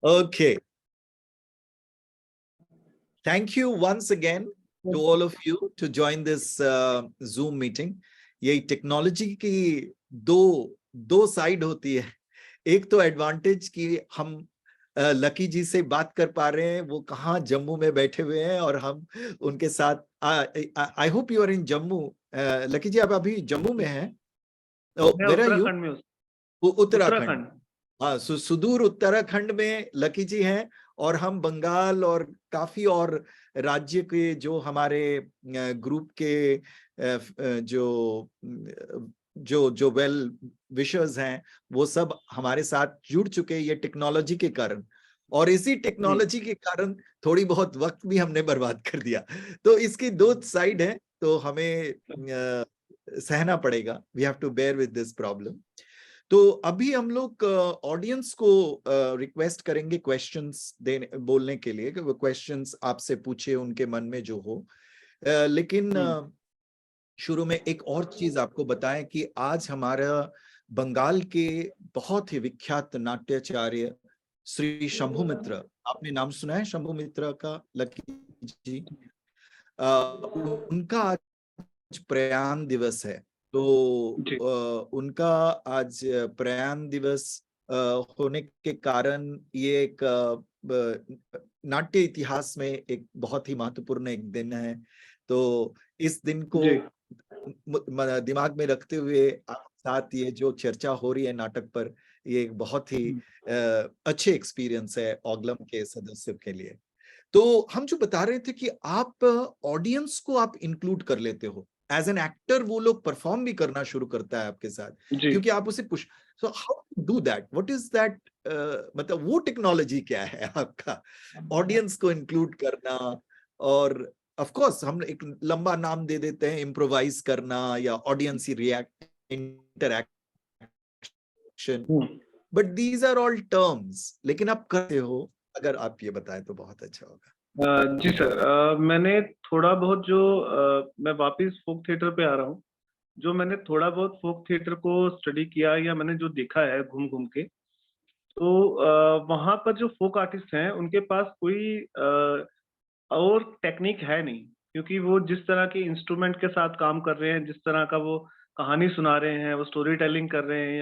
Okay. Thank you once again to all of you to join this Zoom meeting. ये technology की दो side होती है। एक तो एडवांटेज कि हम लकी जी से बात कर पा रहे हैं, वो कहाँ जम्मू में बैठे हुए हैं और हम उनके साथ। I hope you are in Jammu. Lucky ji, आप अभी जम्मू में हैं? Where are you? उत्तराखंड में। उत्तराखंड। हाँ, सुदूर उत्तराखंड में लकी जी हैं और हम बंगाल और काफी और राज्य के जो हमारे ग्रुप के जो जो जो वेल विशर्स हैं, वो सब हमारे साथ जुड़ चुके हैं ये टेक्नोलॉजी के कारण। और इसी टेक्नोलॉजी के कारण थोड़ी बहुत वक्त भी हमने बर्बाद कर दिया। तो इसकी दो साइड है, तो हमें सहना पड़ेगा। We have to bear with this problem. तो अभी हम लोग ऑडियंस को रिक्वेस्ट करेंगे क्वेश्चंस देने बोलने के लिए, कि वो क्वेश्चंस आपसे पूछे उनके मन में जो हो। लेकिन शुरू में एक और चीज आपको बताएं कि आज हमारा बंगाल के बहुत ही विख्यात नाट्याचार्य श्री शंभु मित्र, आपने नाम सुना है शंभु मित्र का लकी जी? उनका आज प्रयाण दिवस है। तो उनका आज प्रयाण दिवस होने के कारण ये एक नाट्य इतिहास में एक बहुत ही महत्वपूर्ण एक दिन है। तो इस दिन को दिमाग में रखते हुए आप साथ ये जो चर्चा हो रही है नाटक पर, ये एक बहुत ही अच्छे एक्सपीरियंस है ओग्लम के सदस्यों के लिए। तो हम जो बता रहे थे कि आप ऑडियंस को आप इंक्लूड कर लेते हो एज एन एक्टर, वो लोग परफॉर्म भी करना शुरू करता है आपके साथ, क्योंकि आप उसे push. So how do that, what is that, मतलब वो टेक्नोलॉजी क्या है आपका ऑडियंस को इंक्लूड करना? और ऑफ कोर्स हम एक लंबा नाम दे देते हैं, इम्प्रोवाइज करना या ऑडियंस ही react, interaction, but these are all terms, लेकिन आप करते हो, अगर आप ये बताएं तो बहुत अच्छा होगा। जी सर, मैंने थोड़ा बहुत जो मैं वापस फोक थिएटर पे आ रहा हूँ। जो मैंने थोड़ा बहुत फोक थिएटर को स्टडी किया या मैंने जो देखा है घूम घूम के, तो वहां पर जो फोक आर्टिस्ट हैं उनके पास कोई और टेक्निक है नहीं, क्योंकि वो जिस तरह के इंस्ट्रूमेंट के साथ काम कर रहे हैं, जिस तरह का वो कहानी सुना रहे हैं, वो स्टोरी टेलिंग कर रहे हैं,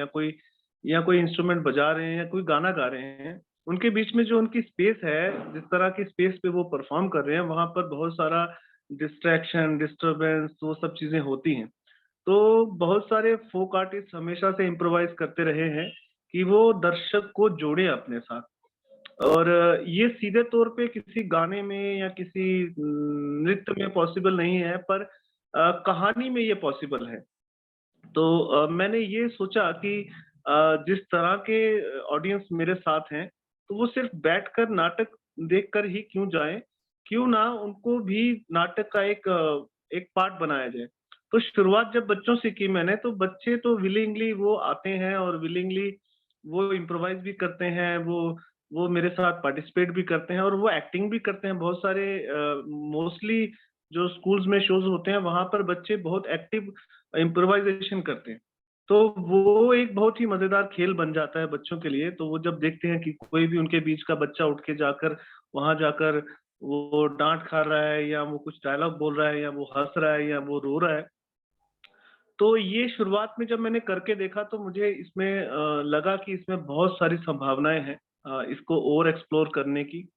या कोई इंस्ट्रूमेंट बजा रहे हैं या कोई गाना गा रहे हैं, उनके बीच में जो उनकी स्पेस है, जिस तरह की स्पेस पे वो परफॉर्म कर रहे हैं, वहां पर बहुत सारा डिस्ट्रैक्शन, डिस्टरबेंस, वो सब चीजें होती हैं। तो बहुत सारे फोक आर्टिस्ट हमेशा से इम्प्रोवाइज करते रहे हैं कि वो दर्शक को जोड़े अपने साथ। और ये सीधे तौर पे किसी गाने में या किसी नृत्य में पॉसिबल नहीं है, पर कहानी में ये पॉसिबल है। तो मैंने ये सोचा कि जिस तरह के ऑडियंस मेरे साथ हैं, तो वो सिर्फ बैठकर नाटक देखकर ही क्यों जाएं, क्यों ना उनको भी नाटक का एक पार्ट बनाया जाए। तो शुरुआत जब बच्चों से की मैंने, तो बच्चे तो विलिंगली वो आते हैं और विलिंगली वो इम्प्रोवाइज भी करते हैं, वो मेरे साथ पार्टिसिपेट भी करते हैं और वो एक्टिंग भी करते हैं। बहुत सारे मोस्टली जो स्कूल्स में शोज होते हैं, वहां पर बच्चे बहुत एक्टिव इम्प्रोवाइजेशन करते हैं। तो वो एक बहुत ही मजेदार खेल बन जाता है बच्चों के लिए। तो वो जब देखते हैं कि कोई भी उनके बीच का बच्चा उठ के जाकर वहां जाकर वो डांट खा रहा है, या वो कुछ डायलॉग बोल रहा है, या वो हंस रहा है, या वो रो रहा है, तो ये शुरुआत में जब मैंने करके देखा, तो मुझे इसमें लगा कि इसमें बहुत सारी संभावनाएं हैं इसको और एक्सप्लोर करने की।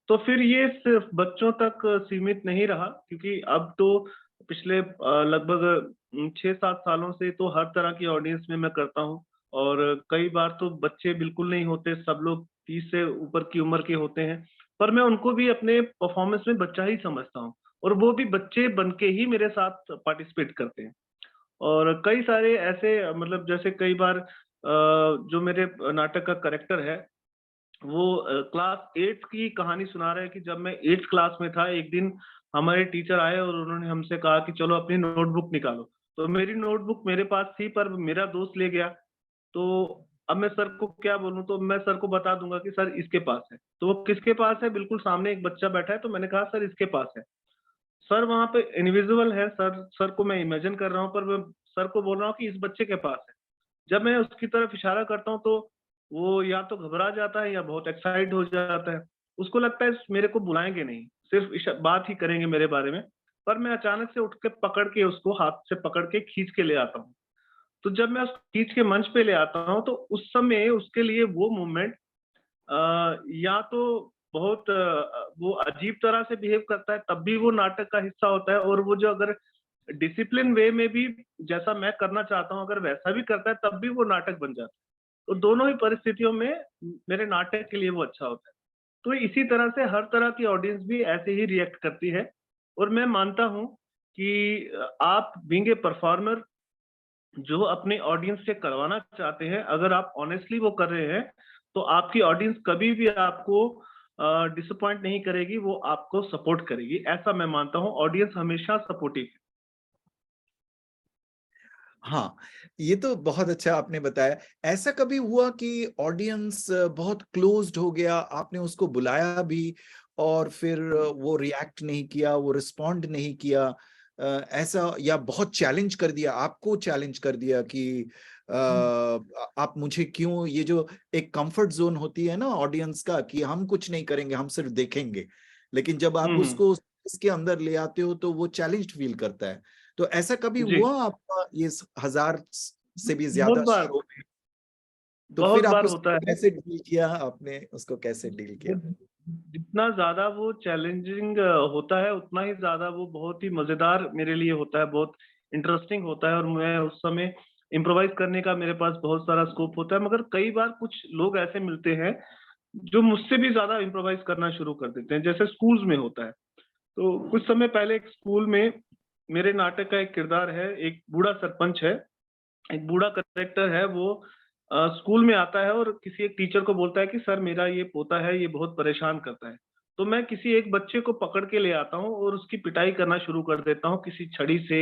तो फिर ये सिर्फ बच्चों तक सीमित नहीं रहा, क्योंकि अब तो पिछले लगभग 6-7 सालों से तो हर तरह की ऑडियंस में मैं करता हूँ। और कई बार तो बच्चे बिल्कुल नहीं होते, सब लोग 30 से ऊपर की उम्र के होते हैं, पर मैं उनको भी अपने परफॉर्मेंस में बच्चा ही समझता हूँ, और वो भी बच्चे बन के ही मेरे साथ पार्टिसिपेट करते हैं। और कई सारे ऐसे मतलब जैसे कई बार जो मेरे नाटक का कैरेक्टर है, वो क्लास 8 की कहानी सुना रहा है कि जब मैं 8th क्लास में था, एक दिन हमारे टीचर आए और उन्होंने हमसे कहा कि चलो अपनी नोटबुक निकालो। तो मेरी नोटबुक मेरे पास थी, पर मेरा दोस्त ले गया। तो अब मैं सर को क्या बोलूँ, तो मैं सर को बता दूंगा कि सर इसके पास है। तो वो किसके पास है, बिल्कुल सामने एक बच्चा बैठा है, तो मैंने कहा सर इसके पास है। सर वहां पे इनविजिबल है, सर को मैं इमेजिन कर रहा हूँ, पर मैं सर को बोल रहा हूँ कि इस बच्चे के पास है। जब मैं उसकी तरफ इशारा करता हूँ, तो वो या तो घबरा जाता है या बहुत एक्साइट हो जाता है। उसको लगता है मेरे को बुलाएँगे नहीं, सिर्फ़ बात ही करेंगे मेरे बारे में। पर मैं अचानक से उठ के पकड़ के उसको हाथ से पकड़ के खींच के ले आता हूँ। तो जब मैं उसको खींच के मंच पे ले आता हूँ, तो उस समय उसके लिए वो मोमेंट या तो बहुत वो अजीब तरह से बिहेव करता है, तब भी वो नाटक का हिस्सा होता है, और वो जो अगर डिसिप्लिन वे में भी जैसा मैं करना चाहता हूँ, अगर वैसा भी करता है, तब भी वो नाटक बन जाता है। तो दोनों ही परिस्थितियों में मेरे नाटक के लिए वो अच्छा होता है। तो इसी तरह से हर तरह की ऑडियंस भी ऐसे ही रिएक्ट करती है, और मैं मानता हूँ कि आप बीइंग ए परफॉर्मर जो अपने ऑडियंस से करवाना चाहते हैं, अगर आप ऑनेस्टली वो कर रहे हैं, तो आपकी ऑडियंस कभी भी आपको डिसअपॉइंट नहीं करेगी, वो आपको सपोर्ट करेगी। ऐसा मैं मानता हूँ, ऑडियंस हमेशा सपोर्टिव है। हाँ, ये तो बहुत अच्छा आपने बताया। ऐसा कभी हुआ कि ऑडियंस बहुत क्लोज्ड हो गया, आपने उसको बुलाया भी और फिर वो रिएक्ट नहीं किया, वो रिस्पॉन्ड नहीं किया, ऐसा, या बहुत चैलेंज कर दिया, आपको चैलेंज कर दिया कि आप मुझे क्यों, ये जो एक कंफर्ट जोन होती है ना ऑडियंस का कि हम कुछ नहीं करेंगे, हम सिर्फ देखेंगे, लेकिन जब आप हुँ, हुँ। उसको इसके अंदर ले आते हो तो वो चैलेंज्ड फील करता है। तो ऐसा कभी जी, हुआ आपका ये 1000 से भी बहुत ज्यादा बार शो में? तो बहुत फिर आप बार होता उसको है। कैसे डील किया, आपने उसको कैसे डील वो किया? जितना ज़्यादा वो चैलेंजिंग होता है, उतना ही ज़्यादा वो बहुत ही मज़ेदार मेरे लिए होता है, बहुत इंटरेस्टिंग होता है, और मैं उस समय इम्प्रोवाइज़ करने का मेरे पास बहुत सारा स्कोप होता है। मगर कई बार कुछ लोग ऐसे मिलते हैं, जो मुझसे भी ज़्यादा इम्प्रोवाइज़ करना शुरू कर देते हैं, जैसे स्कूल्स में होता है। तो कुछ समय पहले एक स्कूल में मेरे नाटक का एक किरदार है, एक बूढ़ा सरपंच है, एक बूढ़ा कैरेक्टर है, वो स्कूल में आता है और किसी एक टीचर को बोलता है कि सर मेरा ये पोता है, ये बहुत परेशान करता है। तो मैं किसी एक बच्चे को पकड़ के ले आता हूँ और उसकी पिटाई करना शुरू कर देता हूँ किसी छड़ी से,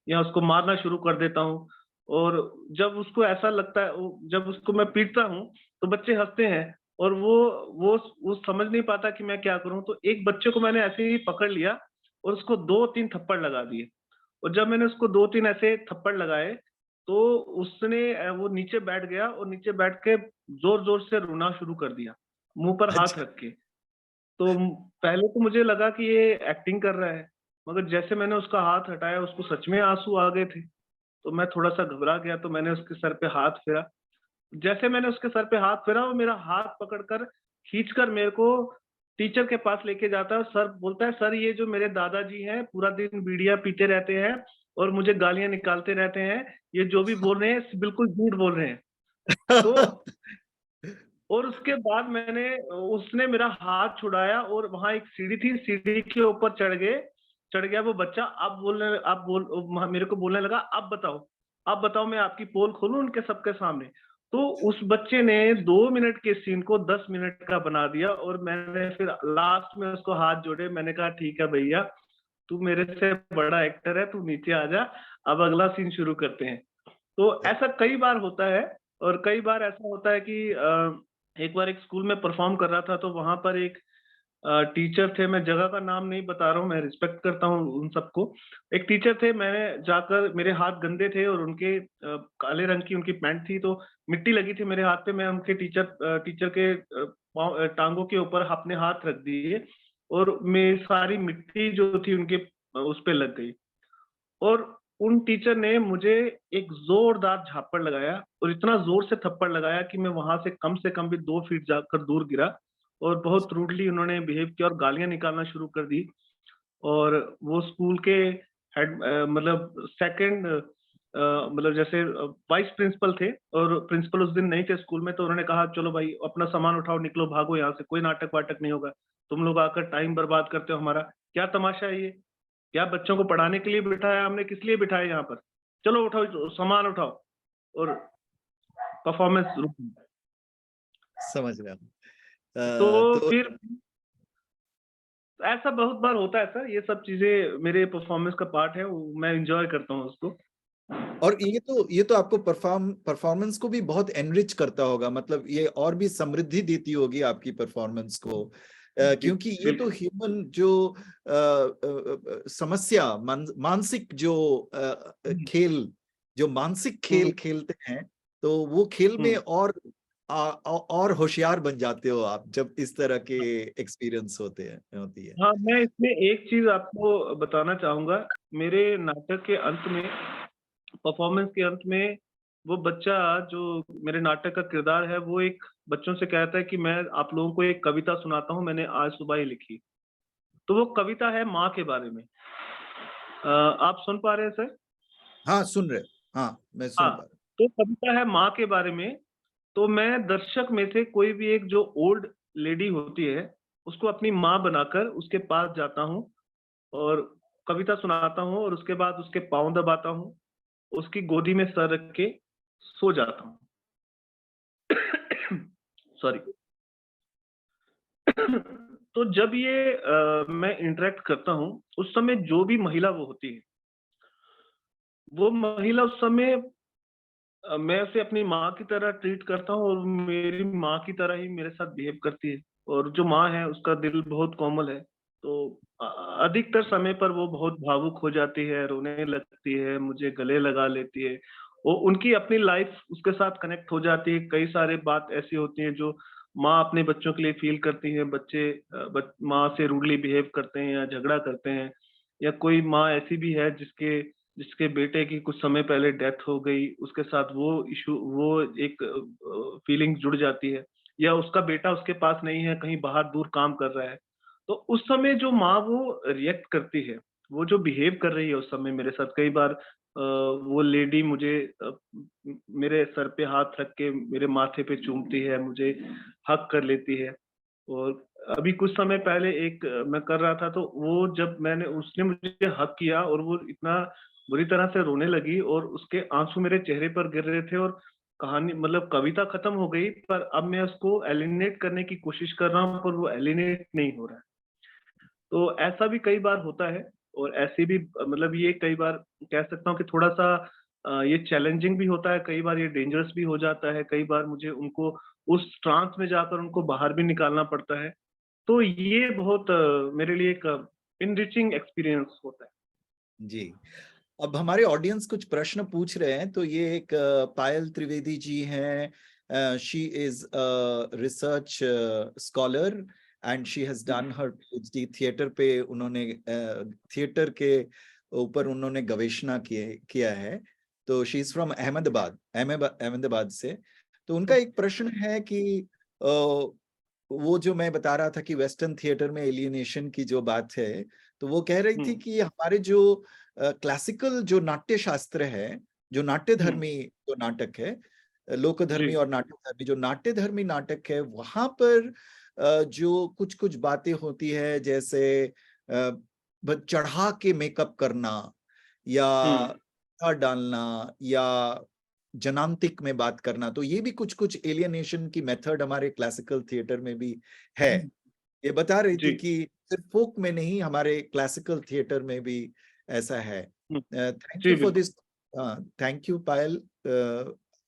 या उसको मारना शुरू कर देता हूँ। और जब उसको ऐसा लगता है, जब उसको मैं पीटता हूँ, तो बच्चे हँसते हैं, और वो समझ नहीं पाता कि मैं क्या करूँ। तो एक बच्चे को मैंने ऐसे ही पकड़ लिया और उसको 2-3 थप्पड़ लगा दिए। और जब मैंने उसको 2-3 ऐसे थप्पड़ लगाए, तो उसने वो नीचे बैठ गया और नीचे बैठ के ज़ोर-ज़ोर से रोना शुरू कर दिया, मुँह पर हाथ अच्छा। रख के। तो पहले तो मुझे लगा कि ये एक्टिंग कर रहा है, मगर जैसे मैंने उसका हाथ हटाया, उसको सच में आँसू आ गए थे। तो मैं थोड़ा-सा घबरा गया, तो मैंने उसके सर पे हाथ फेरा। जैसे मैंने उसके सर पे हाथ फेरा, वो मेरा हाथ पकड़कर खींचकर मेरे को टीचर के पास लेके जाता है, और सर बोलता है, "सर ये जो मेरे दादाजी हैं, पूरा दिन बीड़ियाँ पीते रहते हैं और मुझे गालियाँ निकालते रहते हैं। ये जो भी बोल रहे हैं बिल्कुल झूठ बोल रहे हैं।" तो और उसके बाद उसने मेरा हाथ छुड़ाया, और वहाँ एक सीढ़ी थी, सीढ़ी के ऊपर चढ़ गया वो बच्चा। मेरे को बोलने लगा, अब बताओ मैं आपकी पोल खोलूँ उनके सबके सामने। तो उस बच्चे ने 2 मिनट के सीन को 10 मिनट का बना दिया, और मैंने फिर लास्ट में उसको हाथ जोड़े, मैंने कहा, ठीक है भैया, तू मेरे से बड़ा एक्टर है, तू नीचे आ जा, अब अगला सीन शुरू करते हैं। तो ऐसा कई बार होता है, और कई बार ऐसा होता है कि एक बार एक स्कूल में परफॉर्म कर रहा था, तो वहाँ पर एक टीचर थे, मैं जगह का नाम नहीं बता रहा हूँ, मैं रिस्पेक्ट करता हूँ उन सबको। एक टीचर थे, मैंने जाकर, मेरे हाथ गंदे थे और उनके काले रंग की उनकी पैंट थी, तो मिट्टी लगी थी मेरे हाथ पे। मैं उनके टीचर के टाँगों के ऊपर अपने हाथ रख दिए, और मेरी सारी मिट्टी जो थी उनके उस पे लग गई। और उन टीचर ने मुझे एक ज़ोरदार झापड़ लगाया, और इतना ज़ोर से थप्पड़ लगाया कि मैं वहाँ से कम भी 2 फीट जाकर दूर गिरा, और बहुत रूडली उन्होंने बिहेव किया और गालियाँ निकालना शुरू कर दी। और वो स्कूल के मतलब सेकंड मतलब जैसे वाइस प्रिंसिपल थे, और प्रिंसिपल उस दिन नहीं थे स्कूल में, तो उन्होंने कहा, "चलो भाई अपना सामान उठाओ, निकलो, भागो यहाँ से, कोई नाटक-वाटक नहीं होगा। तुम लोग आकर टाइम बर्बाद करते हो हमारा। क्या तमाशा है ये? क्या बच्चों को पढ़ाने के लिए बिठाया हमने, किस लिए बिठाया यहाँ पर? चलो उठाओ, सामान उठाओ।" और परफॉर्मेंस शुरू की। समझ गया। तो तो फिर ऐसा बहुत बार होता है सर, ये सब चीज़ें मेरे परफॉर्मेंस का पार्ट है, वो मैं एन्जॉय करता हूँ उसको। और ये तो आपको परफॉर्मेंस को भी बहुत एनरिच करता होगा, मतलब ये और भी समृद्धि देती होगी आपकी परफॉर्मेंस को, जी, क्योंकि ये तो बिल्कुल। ह्यूमन जो समस्या, मानसिक जो हुँ, खेल, जो मानसिक खेल हुँ, खेलते हैं, तो वो खेल में हुँ, और और होशियार बन जाते हो आप जब इस तरह के एक्सपीरियंस होती है। हाँ, मैं इसमें एक चीज़ आपको बताना चाहूँगा। मेरे नाटक के अंत में, परफ़ॉर्मेंस के अंत में, वो बच्चा जो मेरे नाटक का किरदार है, वो एक बच्चों से कहता है कि मैं आप लोगों को एक कविता सुनाता हूँ, मैंने आज सुबह ही लिखी। तो वो कविता है माँ के बारे में। आप सुन पा रहे हैं सर? हाँ, सुन रहे। हाँ, मैं सुन हाँ, पा रहा तो कविता है माँ के बारे में। तो मैं दर्शक में से कोई भी एक जो ओल्ड लेडी होती है, उसको अपनी माँ बनाकर उसके पास जाता हूँ और कविता सुनाता हूँ और उसके बाद उसके पाँव दबाता हूँ, उसकी गोदी में सर रख के सो जाता हूँ। सॉरी। तो जब ये मैं इंटरैक्ट करता हूँ, उस समय जो भी महिला वो होती है, वो महिला उस समय मैं उसे अपनी माँ की तरह ट्रीट करता हूँ और मेरी माँ की तरह ही मेरे साथ बिहेव करती है। और जो माँ है उसका दिल बहुत कोमल है। तो अधिकतर समय पर वो बहुत भावुक हो जाती है, रोने लगती है, मुझे गले लगा लेती है। वो उनकी अपनी लाइफ उसके साथ कनेक्ट हो जाती है। कई सारे बात ऐसी होती हैं जो माँ अपने बच्चों के लिए फ़ील करती है। बच्चे माँ से रूडली बिहेव करते हैं या झगड़ा करते हैं, या कोई माँ ऐसी भी है जिसके जिसके बेटे की कुछ समय पहले डेथ हो गई, उसके साथ वो एक फीलिंग जुड़ जाती है, या उसका बेटा उसके पास नहीं है, कहीं बाहर दूर काम कर रहा है। तो उस समय जो माँ वो रिएक्ट करती है, वो जो बिहेव कर रही है उस समय मेरे साथ, कई बार वो लेडी मुझे मेरे सर पे हाथ रख के मेरे माथे पे चूमती है, मुझे हग कर लेती है। और अभी कुछ समय पहले एक मैं कर रहा था, तो वो जब मैंने उसने मुझे हग किया और वो इतना बुरी तरह से रोने लगी और उसके आँसू मेरे चेहरे पर गिर रहे थे, और कहानी मतलब कविता खत्म हो गई, पर अब मैं उसको एलिनेट करने की कोशिश कर रहा हूँ, पर वो एलिनेट नहीं हो रहा है। तो ऐसा भी कई बार होता है, और ऐसे भी मतलब ये कई बार कह सकता हूँ कि थोड़ा-सा ये चैलेंजिंग भी होता है, कई बार ये डेंजरस भी हो जाता है, कई बार मुझे उनको उस ट्रांस में जाकर उनको बाहर भी निकालना पड़ता है। तो ये बहुत मेरे लिए एक एनरिचिंग एक्सपीरियंस होता है। जी। अब हमारे ऑडियंस कुछ प्रश्न पूछ रहे हैं, तो ये एक पायल त्रिवेदी जी हैं। She is research scholar and she has hmm, done her PhD theatre पे। उन्होंने थिएटर के ऊपर उन्होंने गवेषणा किया है। तो शी इज फ्रॉम अहमदाबाद से। तो उनका एक प्रश्न है कि वो जो मैं बता रहा था कि वेस्टर्न थिएटर में एलियनेशन की जो बात है, तो वो कह रही हुँ, थी कि हमारे जो क्लासिकल जो नाट्य शास्त्र है, जो नाट्य हुँ, धर्मी जो नाटक है, जी, लोकधर्मी और नाट्य धर्मी, जो नाट्य धर्मी नाटक है, वहां पर जो कुछ कुछ बातें होती है, जैसे चढ़ा के मेकअप करना, या हुँ, डालना, या जनांतिक में बात करना, तो ये भी कुछ कुछ एलियनेशन की मेथड हमारे क्लासिकल थिएटर में भी है। ये बता रही जी, थी कि सिर्फ फोक में नहीं, हमारे क्लासिकल थिएटर में भी ऐसा है। हुँ, थैंक जी, यू फॉर बिल्कुल। This. Thank you Payal.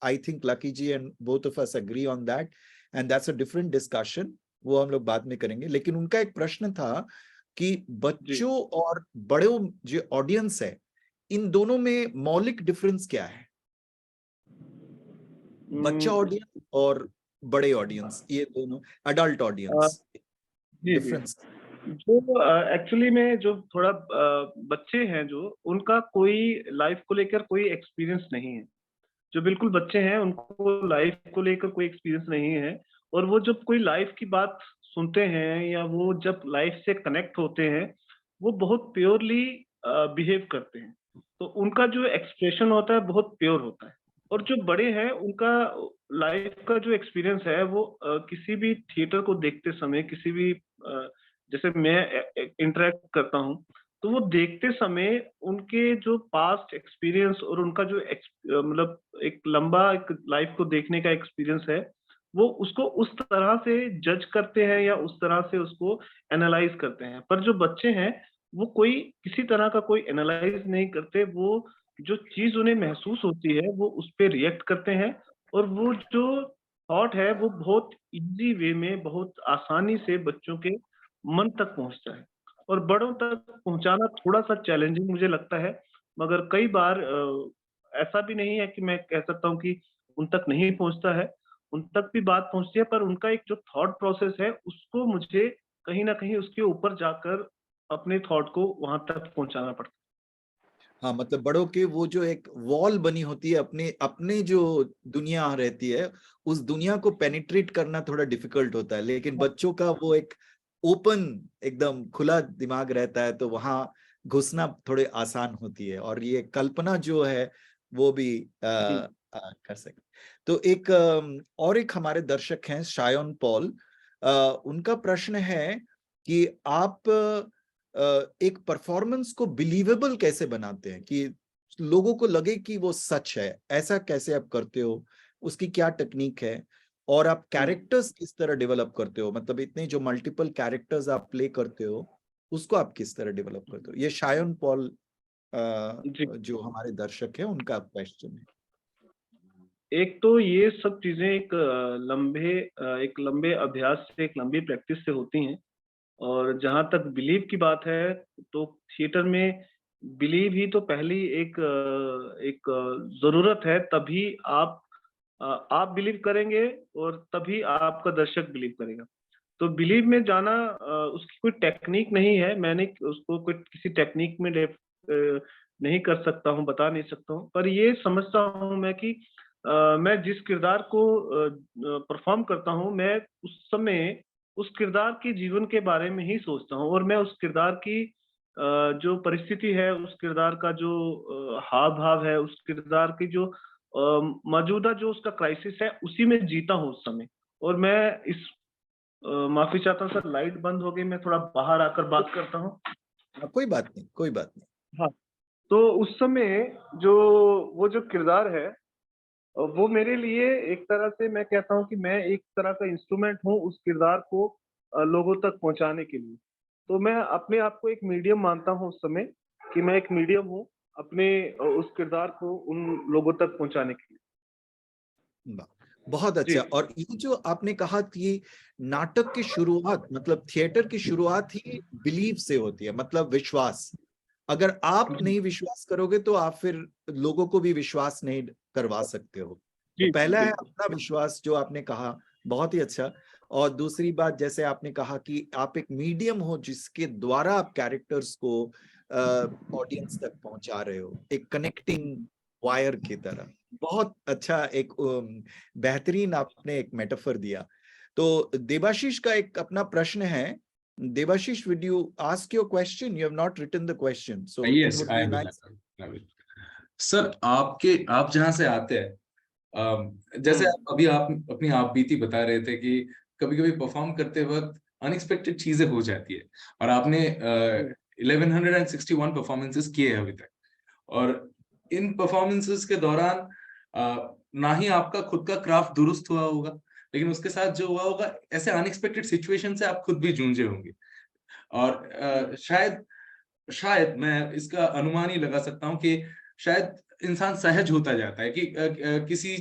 I think Lucky ji and both of us agree on that, and that's a different discussion. वो हम लोग बाद में करेंगे। लेकिन उनका एक प्रश्न था कि जी। बच्चों और बड़ों जो ऑडियंस है, इन दोनों में मौलिक डिफरेंस क्या है? बच्चा उम, ऑडियंस और बड़े ऑडियंस, ये दोनों अडल्ट अ, ऑडियंस, जी, जी। डिफरेंस। जो एक्चुअली में जो थोड़ा बच्चे हैं जो, उनका कोई लाइफ़ को लेकर कोई एक्सपीरियंस नहीं है। जो बिल्कुल बच्चे हैं, उनको लाइफ़ को लेकर कोई एक्सपीरियंस नहीं है, और वो जब कोई लाइफ़ की बात सुनते हैं या वो जब लाइफ़ से कनेक्ट होते हैं, वो बहुत प्योरली बिहेव करते हैं। तो उनका जो एक्सप्रेशन होता है बहुत प्योर होता है। और जो बड़े हैं उनका लाइफ़ का जो एक्सपीरियंस है वो किसी भी थिएटर को देखते समय, किसी भी जैसे मैं इंटरैक्ट करता हूँ, तो वो देखते समय उनके जो पास्ट एक्सपीरियंस और उनका जो मतलब एक लंबा एक लाइफ को देखने का एक्सपीरियंस है, वो उसको उस तरह से जज करते हैं या उस तरह से उसको एनालाइज़ करते हैं। पर जो बच्चे हैं, वो कोई किसी तरह का कोई एनालाइज़ नहीं करते, वो जो चीज़ उन्हें महसूस होती है, वो उस पे रिएक्ट करते हैं, और वो जो थॉट है, वो बहुत ईज़ी वे में, बहुत आसानी से बच्चों के मन तक पहुँचता है। और बड़ों तक पहुँचाना थोड़ा-सा चैलेंजिंग मुझे लगता है, मगर कई बार ऐसा भी नहीं है कि मैं कह सकता हूँ कि उन तक नहीं पहुँचता है। उन तक भी बात पहुंचती है, पर उनका एक जो थॉट प्रोसेस है उसको मुझे कहीं ना कहीं उसके ऊपर जाकर अपने थॉट को वहां तक पहुंचाना पड़ता है। हाँ, मतलब बड़ों के वो जो एक वॉल बनी होती है, अपने अपने जो दुनिया रहती है, उस दुनिया को पेनिट्रेट करना थोड़ा डिफिकल्ट होता है, लेकिन बच्चों का वो एक ओपन, एकदम खुला दिमाग रहता है, तो वहां घुसना थोड़े आसान होती है, और ये कल्पना जो है वो भी कर सकते। तो एक और एक हमारे दर्शक हैं शायोन पॉल, उनका प्रश्न है कि आप एक परफॉर्मेंस को बिलीवेबल कैसे बनाते हैं, कि लोगों को लगे कि वो सच है, ऐसा कैसे आप करते हो, उसकी क्या टेक्निक है, और आप कैरेक्टर्स किस तरह डेवलप करते हो, मतलब इतने जो मल्टीपल कैरेक्टर्स आप प्ले करते हो उसको आप किस तरह डेवलप करते हो। ये शायोन पॉल जी, जो हमारे दर्शक है उनका क्वेश्चन है। एक तो ये सब चीजें एक लंबे अभ्यास से, एक लंबी प्रैक्टिस से होती हैं। और जहां तक बिलीव की बात है, तो थिएटर में बिलीव ही तो पहली एक जरूरत है, तभी आप बिलीव करेंगे और तभी आपका दर्शक बिलीव करेगा। तो बिलीव में जाना, उसकी कोई टेक्निक नहीं है, मैंने उसको कोई किसी टेक्निक में नहीं कर सकता हूँ, बता नहीं सकता हूँ, पर ये समझता हूँ मैं कि मैं जिस किरदार को परफॉर्म करता हूँ, मैं उस समय उस किरदार के जीवन के बारे में ही सोचता हूँ, और मैं उस किरदार की जो परिस्थिति है, उस किरदार का जो हाव भाव है, उस किरदार की जो मौजूदा जो उसका क्राइसिस है, उसी में जीता हूँ उस समय। और मैं इस माफी चाहता हूँ सर, लाइट बंद हो गई, मैं थोड़ा बाहर आकर बात करता हूँ। कोई बात नहीं, कोई बात नहीं। हाँ, तो उस समय जो वो जो किरदार है, वो मेरे लिए एक तरह से, मैं कहता हूँ कि मैं एक तरह का इंस्ट्रूमेंट हूँ उस किरदार को लोगों तक पहुंचाने के लिए। तो मैं अपने आप को एक मीडियम मानता हूँ उस समय, कि मैं एक मीडियम हूँ अपने उस किरदार को उन लोगों तक पहुंचाने के लिए। बहुत जी, अच्छा। और ये जो आपने कहा कि नाटक की शुरुआत, मतलब थिएटर की शुरुआत ही बिलीव से होती है, मतलब विश्वास। अगर आप जी, नहीं विश्वास करोगे तो आप फिर लोगों को भी विश्वास नहीं करवा सकते हो। तो जी, पहला है बिल्कुल। अपना विश्वास, जो आपने कहा, बहुत ही अच्छा। और दूसरी बात, जैसे आपने कहा कि आप एक मीडियम हो जिसके द्वारा आप कैरेक्टर्स को ऑडियंस तक पहुंचा रहे हो, एक कनेक्टिंग वायर की तरह। बहुत अच्छा, एक बेहतरीन आपने एक मेटाफर दिया। तो देवाशीष का एक अपना प्रश्न है। Devashish, would you ask your question? You have not written the question, so it Yes, would I be will. nice. I will. Sir, आप जहां से आते हैं, जैसे आप अभी आप अपनी आप बीती बता रहे थे कि कभी कभी परफॉर्म करते वक्त अनएक्सपेक्टेड चीजें हो जाती है, और आपने 1161 परफॉर्मेंसेस किए हैं अभी तक, और इन परफॉर्मेंसेस के दौरान ना ही आपका खुद का क्राफ्ट दुरुस्त हुआ होगा, लेकिन उसके साथ जो हुआ होगा, ऐसे अनएक्सपेक्टेड सिचुएशन से आप खुद भी जूझे होंगे। और शायद शायद मैं इसका अनुमान ही लगा सकता हूँ कि शायद इंसान सहज होता जाता है, कि किसी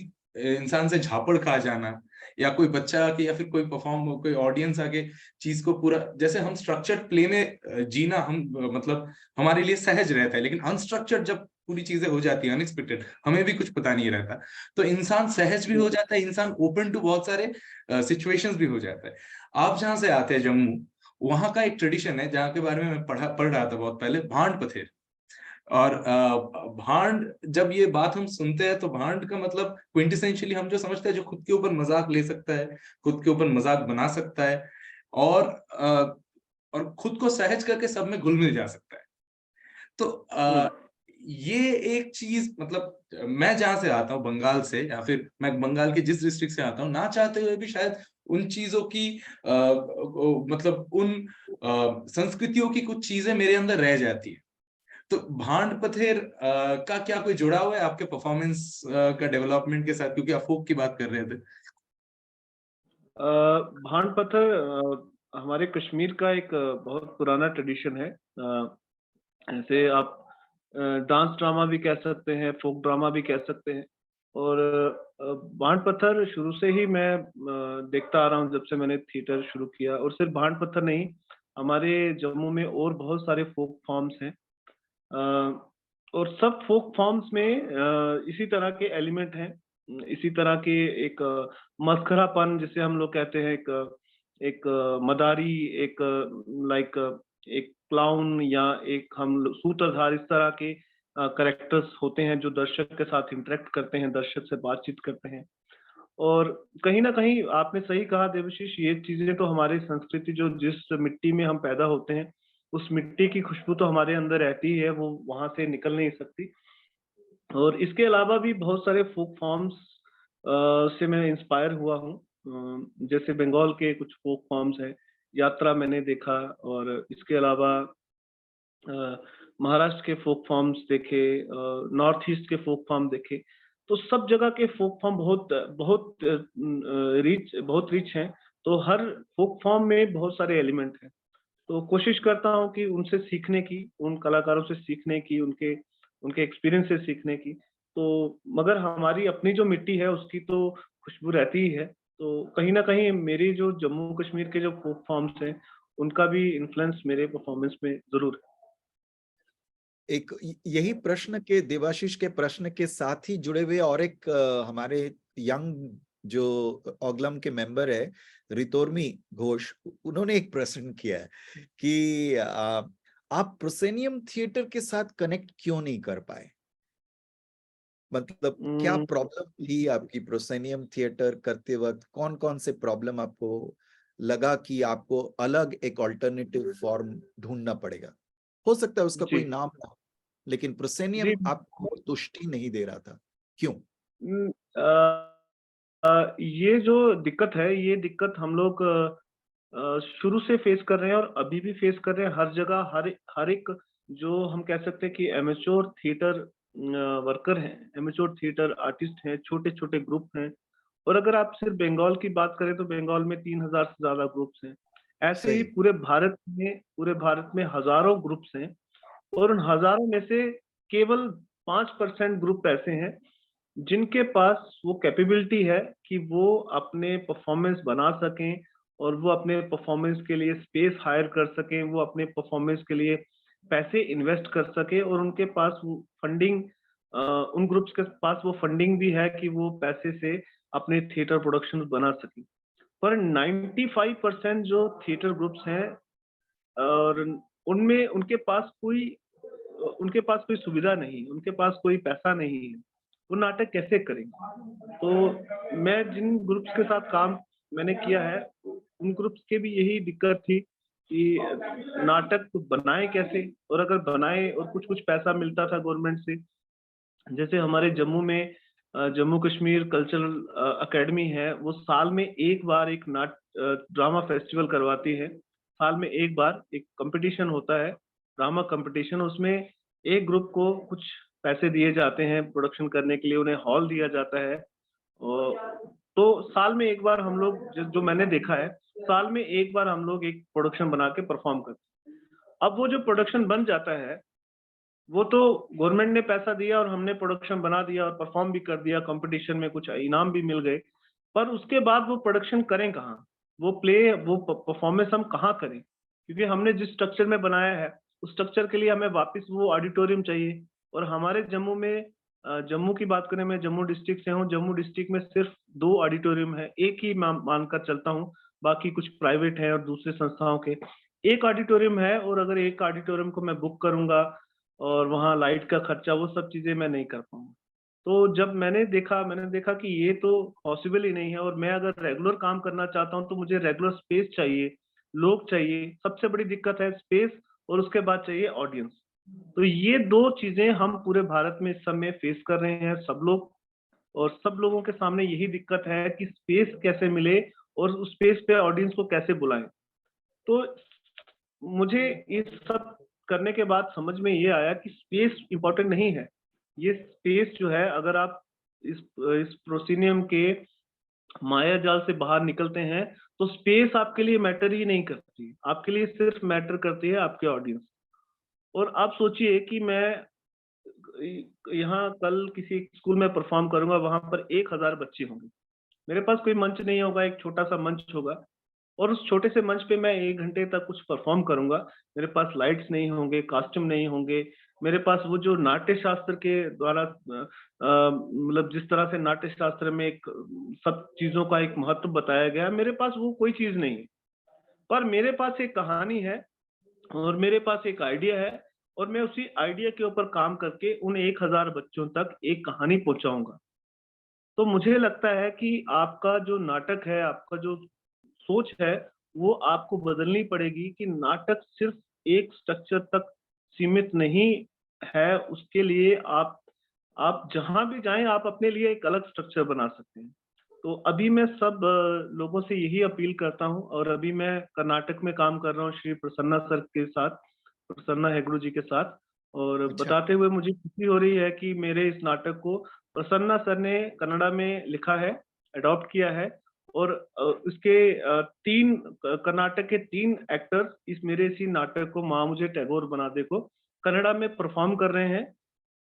इंसान से झापड़ खा जाना, या कोई बच्चा आके, या फिर कोई ऑडियंस आके चीज को पूरा, जैसे हम स्ट्रक्चर्ड प्ले में जीना, मतलब हमारे लिए सहज रहता है, लेकिन अनस्ट्रक्चर्ड जब पूरी चीजें हो जाती है, अनएक्सपेक्टेड, हमें भी कुछ पता नहीं रहता, तो इंसान सहज भी हो जाता है, इंसान ओपन टू बहुत सारे सिचुएशंस भी हो जाता है। आप जहां से आते हैं, जम्मू, वहां का एक ट्रेडिशन है जहाँ के बारे में मैं पढ़ रहा था बहुत पहले, भांड पथेर। और भांड, जब ये बात हम सुनते हैं तो भांड का मतलब क्विंटेसेंशियली हम जो समझते हैं, जो खुद के ऊपर मजाक ले सकता है, खुद के ऊपर मजाक बना सकता है, और और खुद को सहज करके सब में घुल मिल जा सकता है। तो ये एक चीज, मतलब मैं जहां से आता हूँ, बंगाल से, या फिर मैं बंगाल के जिस डिस्ट्रिक्ट से आता हूँ, ना चाहते हुए भी शायद उन चीजों की मतलब उन संस्कृतियों की कुछ चीजें मेरे अंदर रह जाती है। तो भांड पथेर का क्या कोई जुड़ा हुआ है आपके परफॉर्मेंस का डेवलपमेंट के साथ, क्योंकि आप फोक की बात कर रहे थे? भांड पत्थर हमारे कश्मीर का एक बहुत पुराना ट्रेडिशन है। ऐसे आप डांस ड्रामा भी कह सकते हैं, फोक ड्रामा भी कह सकते हैं। और भांड पत्थर शुरू से ही मैं देखता आ रहा हूँ, जब से मैंने थिएटर शुरू किया। और सिर्फ भांड पत्थर नहीं, हमारे जम्मू में और बहुत सारे फोक फॉर्म्स हैं। और सब फोक फॉर्म्स में इसी तरह के एलिमेंट हैं। इसी तरह के एक मस्खरापन जिसे हम लोग कहते हैं, एक मदारी, एक लाइक एक क्लाउन या एक सूत्रधार, इस तरह के कैरेक्टर्स होते हैं जो दर्शक के साथ इंटरेक्ट करते हैं, दर्शक से बातचीत करते हैं। और कहीं न कहीं आपने सही कहा देवाशीष, ये चीज़ें तो हमारी संस्कृति, जो जिस मिट्टी में हम पैदा होते हैं, उस मिट्टी की खुशबू तो हमारे अंदर रहती ही है, वो वहाँ से निकल नहीं सकती। और इसके अलावा भी बहुत सारे फोक फॉर्म्स से मैं इंस्पायर हुआ हूँ। जैसे बंगाल के कुछ फोक फॉर्म्स हैं, यात्रा मैंने देखा, और इसके अलावा महाराष्ट्र के फोक फॉर्म्स देखे, नॉर्थ ईस्ट के फोक फॉर्म देखे। तो सब जगह के फोक फॉर्म बहुत रिच हैं। तो हर फोक फॉर्म में बहुत सारे एलिमेंट हैं। तो कोशिश करता हूँ कि उनसे सीखने की, उन कलाकारों से सीखने की, उनके उनके एक्सपीरियंस से सीखने की। तो मगर हमारी अपनी जो मिट्टी है उसकी तो खुशबू रहती ही है। तो कहीं न कहीं मेरी जो जम्मू कश्मीर के जो फोक फॉर्म्स हैं, उनका भी इन्फ्लुएंस मेरे परफॉर्मेंस में ज़रूर है। एक यही प्रश्न के, देवाशीष के प्रश्न के साथ ही जुड़े हुए और एक हमारे यंग जो ओग्लम के मेंबर है रितोर्मी घोष, उन्होंने एक प्रश्न किया है कि आप प्रोसेनियम थिएटर के साथ कनेक्ट क्यों नहीं कर पाए? मतलब क्या प्रॉब्लम थी आपकी प्रोसेनियम थिएटर करते वक्त? कौन कौन से प्रॉब्लम आपको लगा कि आपको अलग एक ऑल्टरनेटिव फॉर्म ढूंढना पड़ेगा? हो सकता है उसका कोई नाम ना हो, लेकिन प्रोसेनियम आपको तुष्टि नहीं दे रहा था, क्यों? ये जो दिक्कत है, ये दिक्कत हम लोग शुरू से फेस कर रहे हैं और अभी भी फेस कर रहे हैं। हर जगह, हर एक, जो हम कह सकते हैं कि एमेच्योर थिएटर वर्कर हैं, एमेच्योर थिएटर आर्टिस्ट हैं, छोटे-छोटे ग्रुप हैं। और अगर आप सिर्फ बंगाल की बात करें तो बंगाल में 3000 से ज़्यादा ग्रुप्स हैं। ऐसे ही पूरे भारत में हज़ारों ग्रुप्स हैं, और उन हज़ारों में से केवल 5% ग्रुप ऐसे हैं जिनके पास वो कैपेबिलिटी है कि वो अपने परफॉर्मेंस बना सकें, और वो अपने परफॉर्मेंस के लिए स्पेस हायर कर सकें, वो अपने परफॉर्मेंस के लिए पैसे इन्वेस्ट कर सकें, और उनके पास वो फंडिंग, उन ग्रुप्स के पास वो फंडिंग भी है कि वो पैसे से अपने थिएटर प्रोडक्शंस बना सकें। पर 95% जो थिएटर ग्रुप्स हैं, और उनमें उनके पास कोई सुविधा नहीं, उनके पास कोई पैसा नहीं है, वो नाटक कैसे करेंगे? तो मैं जिन ग्रुप्स के साथ काम मैंने किया है, उन ग्रुप्स के भी यही दिक्कत थी कि नाटक बनाए कैसे, और अगर बनाए और कुछ-कुछ पैसा मिलता था गवर्नमेंट से। जैसे हमारे जम्मू में जम्मू कश्मीर कल्चरल अकेडमी है, वो साल में एक बार एक ड्रामा फेस्टिवल करवाती है। साल में एक बार एक कॉम्पिटिशन होता है, ड्रामा कॉम्पिटिशन। उसमें एक ग्रुप को कुछ पैसे दिए जाते हैं प्रोडक्शन करने के लिए, उन्हें हॉल दिया जाता है। तो साल में एक बार हम लोग, जो मैंने देखा है, साल में एक बार हम लोग एक प्रोडक्शन बना के परफॉर्म करते हैं। अब वो जो प्रोडक्शन बन जाता है, वो तो गवर्नमेंट ने पैसा दिया और हमने प्रोडक्शन बना दिया और परफॉर्म भी कर दिया, कंपटीशन में कुछ इनाम भी मिल गए। पर उसके बाद वो प्रोडक्शन करें कहाँ? वो परफॉर्मेंस हम कहाँ करें? क्योंकि हमने जिस स्ट्रक्चर में बनाया है, उस स्ट्रक्चर के लिए हमें वापस वो ऑडिटोरियम चाहिए। और हमारे जम्मू में, जम्मू की बात करें, मैं जम्मू डिस्ट्रिक्ट से हूँ, जम्मू डिस्ट्रिक्ट में सिर्फ 2 ऑडिटोरियम है, एक ही मानकर चलता हूँ, बाकी कुछ प्राइवेट है और दूसरे संस्थाओं के। एक ऑडिटोरियम है, और अगर एक ऑडिटोरियम को मैं बुक करूँगा और वहाँ लाइट का खर्चा, वो सब चीज़ें मैं नहीं कर पाऊँगा। तो जब मैंने देखा कि ये तो पॉसिबल ही नहीं है, और मैं अगर रेगुलर काम करना चाहता हूँ तो मुझे रेगुलर स्पेस चाहिए, लोग चाहिए। सबसे बड़ी दिक्कत है स्पेस, और उसके बाद चाहिए ऑडियंस। तो ये 2 चीज़ें हम पूरे भारत में इस समय फेस कर रहे हैं सब लोग, और सब लोगों के सामने यही दिक्कत है कि स्पेस कैसे मिले और उस स्पेस पे ऑडियंस को कैसे बुलाएँ। तो मुझे इस सब करने के बाद समझ में ये आया कि स्पेस इम्पोर्टेंट नहीं है। ये स्पेस जो है, अगर आप इस प्रोसिनियम के माया जाल से बाहर निकलते हैं, तो स्पेस आपके लिए मैटर ही नहीं करती। आपके लिए सिर्फ मैटर करती है आपके ऑडियंस। और आप सोचिए कि मैं यहाँ कल किसी स्कूल में परफॉर्म करूँगा, वहाँ पर 1000 बच्चे होंगे। मेरे पास कोई मंच नहीं होगा, एक छोटा-सा मंच होगा, और उस छोटे से मंच पे मैं 1 घंटे तक कुछ परफॉर्म करूँगा। मेरे पास लाइट्स नहीं होंगे, कॉस्ट्यूम नहीं होंगे, मेरे पास वो जो नाट्य शास्त्र के द्वारा मतलब जिस तरह से नाट्य शास्त्र में एक सब चीजों का एक महत्व बताया गया है, मेरे पास वो कोई चीज नहीं है। पर मेरे पास एक कहानी है और मेरे पास एक आइडिया है, और मैं उसी आइडिया के ऊपर काम करके उन 1000 बच्चों तक एक कहानी पहुंचाऊंगा। तो मुझे लगता है कि आपका जो नाटक है, आपका जो सोच है, वो आपको बदलनी पड़ेगी कि नाटक सिर्फ एक स्ट्रक्चर तक सीमित नहीं है। उसके लिए आप जहाँ भी जाएँ, आप अपने लिए एक अलग स्ट्रक्चर बना सकते हैं। तो अभी मैं सब लोगों से यही अपील करता हूँ, और अभी मैं कर्नाटक में काम कर रहा हूँ श्री प्रसन्ना सर के साथ, प्रसन्ना हेगड़े जी के साथ। और अच्छा। बताते हुए मुझे खुशी हो रही है कि मेरे इस नाटक को प्रसन्ना सर ने कन्नड़ा में लिखा है, एडॉप्ट किया है, और उसके 3 कर्नाटक के 3 एक्टर्स इस मेरे इसी नाटक को माँ मुझे टैगोर बना दे को कन्नड़ा में परफॉर्म कर रहे हैं।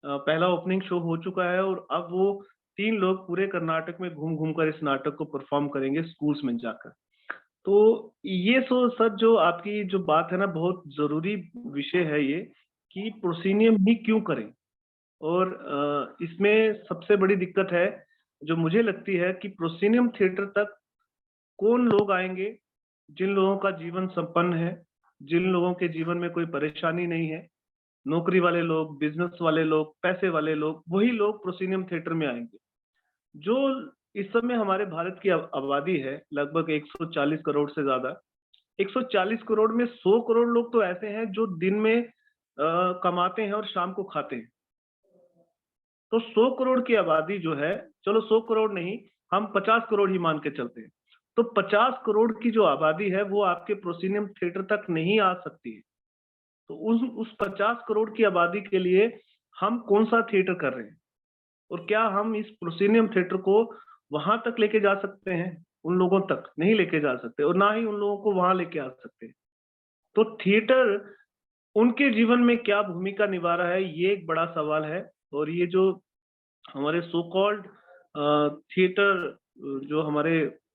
पहला ओपनिंग शो हो चुका है, और अब वो 3 लोग पूरे कर्नाटक में घूम-घूम कर इस नाटक को परफॉर्म करेंगे स्कूल्स में जाकर। तो ये सो सच जो आपकी जो बात है ना, बहुत ज़रूरी विषय है ये, कि प्रोसीनियम ही क्यों करें? और इसमें सबसे बड़ी दिक्कत है, जो मुझे लगती है, कि प्रोसीनियम थिएटर तक कौन लोग आएँगे? जिन लोगों का जीवन संपन्न है, जिन लोगों के जीवन में कोई परेशानी नहीं है, नौकरी वाले लोग, बिज़नेस वाले लोग, पैसे वाले लोग, वही लोग प्रोसीनियम थिएटर में आएँगे। जो इस समय हमारे भारत की आबादी है, लगभग 140 करोड़ से ज़्यादा। 140 करोड़ में 100 करोड़ लोग तो ऐसे हैं जो दिन में कमाते हैं और शाम को खाते हैं। तो 100 करोड़ की आबादी जो है, चलो 100 करोड़ नहीं, हम 50 करोड़ ही मान के चलते हैं। तो 50 करोड़ की जो आबादी है, वो आपके प्रोसीनियम थिएटर तक नहीं आ सकती है। तो उस 50 करोड़ की आबादी के लिए हम कौन-सा थिएटर कर रहे हैं? और क्या हम इस प्रोसीनियम थिएटर को वहां तक लेके जा सकते हैं? उन लोगों तक नहीं लेके जा सकते, और ना ही उन लोगों को वहां लेके आ सकते हैं। तो थिएटर उनके जीवन में क्या भूमिका निभा रहा है, ये एक बड़ा सवाल है। और ये जो हमारे सो कॉल्ड थिएटर, जो हमारे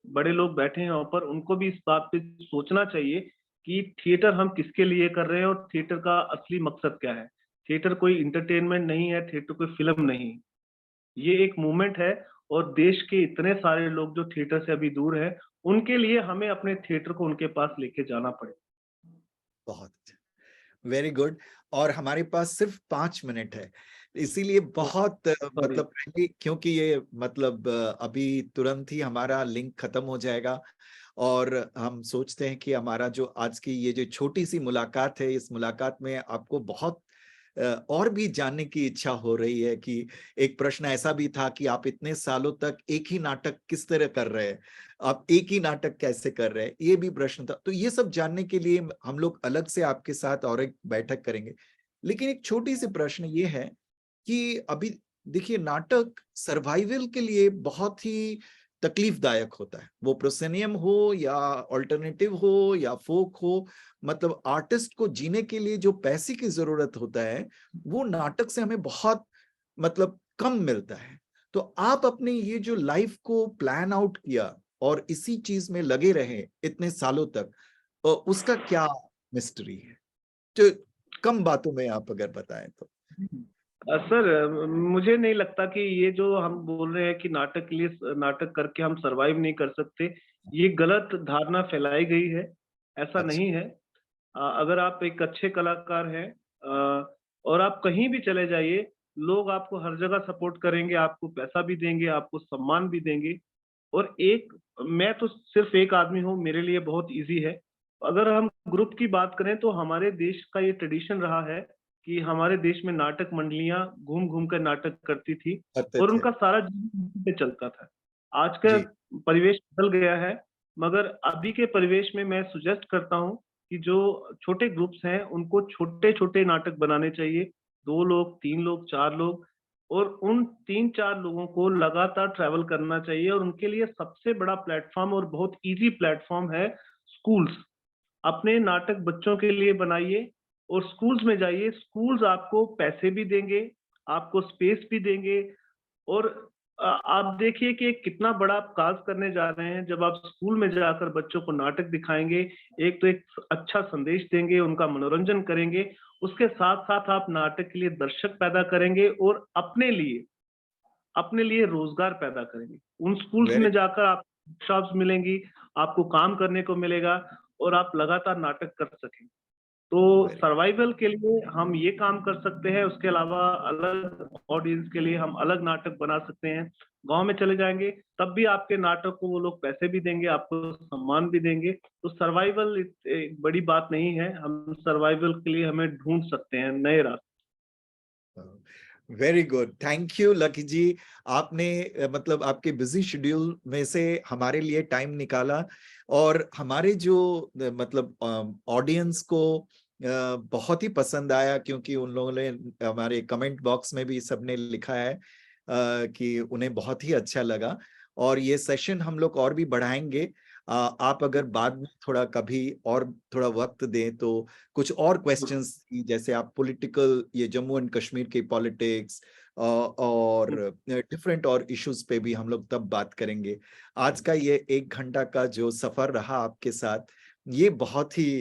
बड़े लोग बैठे हैं वहां पर, उनको भी इस बात पे सोचना चाहिए कि थिएटर हम किसके लिए कर रहे हैं और थिएटर का असली मकसद क्या है। थिएटर कोई इंटरटेनमेंट नहीं है, थिएटर कोई फिल्म नहीं है, ये एक मूवमेंट है। और देश के इतने सारे लोग जो थिएटर से अभी दूर हैं, उनके लिए हमें अपने थिएटर को उनके पास लेके जाना पड़ेगा। बहुत अच्छा, वेरी गुड। और हमारे पास सिर्फ 5 मिनट है, इसीलिए बहुत सॉरी। मतलब पहले, क्योंकि ये मतलब अभी तुरंत ही हमारा लिंक खत्म हो जाएगा, और हम सोचते हैं कि हमारा जो आज की ये जो छोटी सी मुलाकात है, इस मुलाकात में आपको बहुत और भी जानने की इच्छा हो रही है। कि एक प्रश्न ऐसा भी था कि आप इतने सालों तक एक ही नाटक किस तरह कर रहे हैं, आप एक ही नाटक कैसे कर रहे हैं, ये भी प्रश्न था। तो ये सब जानने के लिए हम लोग अलग से आपके साथ और एक बैठक करेंगे। लेकिन एक छोटी सी प्रश्न ये है कि अभी देखिए, नाटक सर्वाइवल के लिए बहुत ही तकलीफदायक होता है, वो प्रोसेनियम हो या ऑल्टरनेटिव हो या फोक हो। मतलब आर्टिस्ट को जीने के लिए जो पैसे की जरूरत होता है, वो नाटक से हमें बहुत मतलब कम मिलता है। तो आप अपने ये जो लाइफ को प्लान आउट किया और इसी चीज में लगे रहे इतने सालों तक, उसका क्या मिस्ट्री है? तो कम बातों में आप अगर बताएं तो। सर, मुझे नहीं लगता कि ये जो हम बोल रहे हैं कि नाटक के लिए नाटक करके हम सरवाइव नहीं कर सकते, ये गलत धारणा फैलाई गई है। ऐसा अच्छा। नहीं है। अगर आप एक अच्छे कलाकार हैं, और आप कहीं भी चले जाइए, लोग आपको हर जगह सपोर्ट करेंगे, आपको पैसा भी देंगे, आपको सम्मान भी देंगे। और एक मैं तो सिर्फ एक आदमी हूँ, मेरे लिए बहुत इजी है। अगर हम ग्रुप की बात करें, तो हमारे देश का ये ट्रेडिशन रहा है कि हमारे देश में नाटक मंडलियां घूम घूम कर नाटक करती थी, करते और थे। उनका सारा जीवन इसी पे चलता था। आज का जी। परिवेश बदल गया है, मगर अभी के परिवेश में मैं सुजेस्ट करता हूँ कि जो छोटे ग्रुप्स हैं, उनको छोटे छोटे नाटक बनाने चाहिए। 2 लोग, 3 लोग, 4 लोग, और उन 3-4 लोगों को लगातार ट्रैवल करना चाहिए। और उनके लिए सबसे बड़ा प्लेटफॉर्म और बहुत इजी प्लेटफॉर्म है स्कूल्स। अपने नाटक बच्चों के लिए बनाइए और स्कूल्स में जाइए। स्कूल्स आपको पैसे भी देंगे, आपको स्पेस भी देंगे, और आप देखिए कि कितना बड़ा आप काज करने जा रहे हैं जब आप स्कूल में जाकर बच्चों को नाटक दिखाएंगे। एक तो एक अच्छा संदेश देंगे, उनका मनोरंजन करेंगे, उसके साथ साथ आप नाटक के लिए दर्शक पैदा करेंगे और अपने लिए रोजगार पैदा करेंगे। उन स्कूल्स वेरी में जाकर आप जॉब्स मिलेंगी, आपको काम करने को मिलेगा और आप लगातार नाटक कर सकेंगे। तो वेरी सर्वाइवल के लिए हम ये काम कर सकते हैं, उसके अलावा अलग ऑडियंस के लिए हम अलग नाटक बना सकते हैं। गाँव में चले जाएँगे, तब भी आपके नाटक को वो लोग पैसे भी देंगे, आपको सम्मान भी देंगे। तो सर्वाइवल एक बड़ी बात नहीं है, हम सर्वाइवल के लिए हमें ढूँढ सकते हैं नए रास्ते। Very good, thank you Lucky ji. आपने मतलब आपके बिजी शेड्यूल में से हमारे लिए टाइम निकाला और हमारे जो मतलब ऑडियंस को बहुत ही पसंद आया, क्योंकि उन लोगों ने हमारे कमेंट बॉक्स में भी सबने लिखा है कि उन्हें बहुत ही अच्छा लगा। और ये सेशन हम लोग और भी बढ़ाएंगे। आप अगर बाद में थोड़ा कभी और थोड़ा वक्त दें तो कुछ और क्वेश्चंस, जैसे आप पॉलिटिकल, ये जम्मू एंड कश्मीर के पॉलिटिक्स और डिफरेंट और इश्यूज पे भी हम लोग तब बात करेंगे। आज का ये 1 घंटा का जो सफर रहा आपके साथ, ये बहुत ही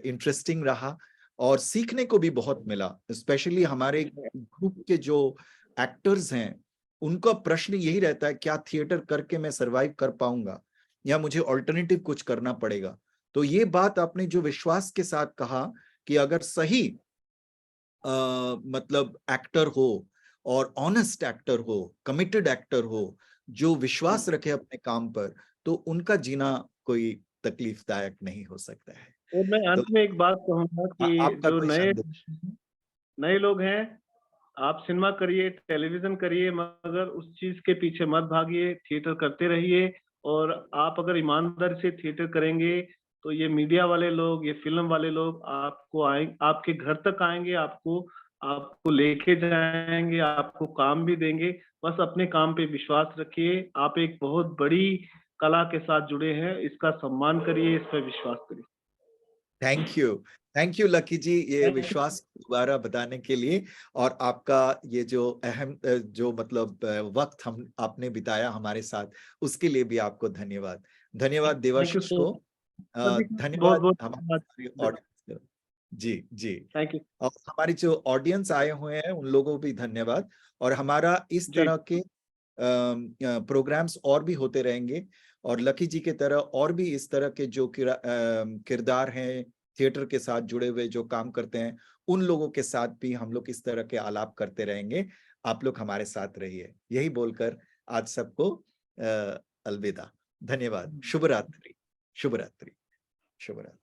इंटरेस्टिंग रहा और सीखने को भी बहुत मिला। स्पेशली हमारे ग्रुप के जो एक्टर्स हैं, उनका प्रश्न यही रहता है, क्या थिएटर करके मैं सरवाइव कर पाऊंगा या मुझे ऑल्टरनेटिव कुछ करना पड़ेगा। तो ये बात आपने जो विश्वास के साथ कहा कि अगर सही मतलब एक्टर हो और ऑनेस्ट एक्टर हो, कमिटेड एक्टर हो, जो विश्वास रखे अपने काम पर, तो उनका जीना कोई तकलीफदायक नहीं हो सकता है। और मैं तो अंत में एक बात कहूँगा कि आपका जो कोई नए संदेश? नए लोग हैं, आप सिनेमा करिए, टेलीविज़न करिए, मगर उस चीज़ के पीछे मत भागिए, थिएटर करते रहिए। और आप अगर ईमानदारी से थिएटर करेंगे, तो ये मीडिया वाले लोग, ये फ़िल्म वाले लोग आपके घर तक आएँगे, आपको आपको लेके जाएँगे, आपको काम भी देंगे। बस अपने काम पे विश्वास रखिए, आप एक बहुत बड़ी कला के साथ जुड़े हैं, इसका सम्मान करिए, इस पे विश्वास करिए। थैंक यू लकी जी, ये थैंक यू। विश्वास दोबारा बताने के लिए। और आपका ये जो अहम जो मतलब वक्त हम आपने बिताया हमारे साथ, उसके लिए भी आपको धन्यवाद। धन्यवाद थैंक यू देवाशीष सो को। सभी को धन्यवाद बहुत-बहुत हमारे धन्यवाद। ऑडियंस को। जी जी। Thank you. और हमारी जो ऑडियंस आए हुए हैं उन लोगों को भी धन्यवाद। और हमारा इस जी। तरह के प्रोग्राम्स और भी होते रहेंगे। और लकी जी की तरह और भी इस तरह के जो किरदार हैं, थिएटर के साथ जुड़े हुए जो काम करते हैं, उन लोगों के साथ भी हम लोग इस तरह के आलाप करते रहेंगे। आप लोग हमारे साथ रहिए, यही बोलकर आज सबको अलविदा। धन्यवाद। शुभ रात्रि। शुभ रात्रि। शुभ रात्रि।